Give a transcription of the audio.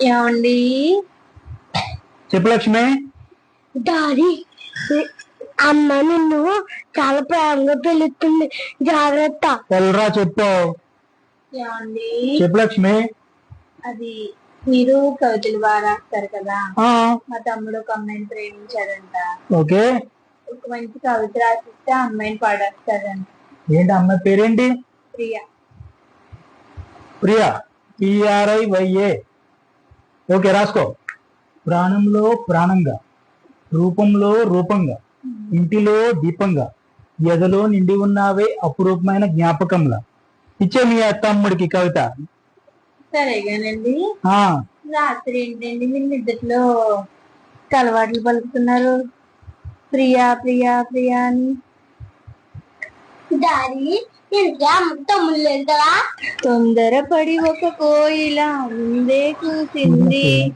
ఏమండి? చెప్పు లక్ష్మి. డాడీ, అమ్మ నిన్ను చాలా ప్రేమగా పిలుస్తుంది, జాగ్రత్త. వెళ్ళరా చెప్పు. ఏమండి? చెప్పు లక్ష్మి. అది మీరు కవితలు బాగా రాస్తారు కదా. ఆ, మా తమ్ముడు ఒక అమ్మాయిని ప్రేమించాడంట. ఓకే. ఒక మంచి కవిత రాసిస్తే ఆ అమ్మాయిని పాడేస్తాడంట. ఏంటి అమ్మాయి పేరేంటి? ప్రియా. ప్రియా. PRIYA. ఓకే, రాసుకో. ప్రాణంలో ప్రాణంగా, రూపంలో రూపంగా, ఇంటిలో దీపంగా, ఎదలో నిండి ఉన్నావే అపురూపమైన జ్ఞాపకంలా. ఇచ్చే మీ తమ్ముడికి కవిత. సరేగానండి. ఆ, రాత్రి ఏంటండి మీరు నిద్రలో కలవాట్లు పలుకుతున్నారు, ప్రియా ప్రియా ప్రియా అని? డాడీ, తమ్ముళ్ళు లేదు కదా. తొందరపడి ఒక కోయిల ముందే కూసింది,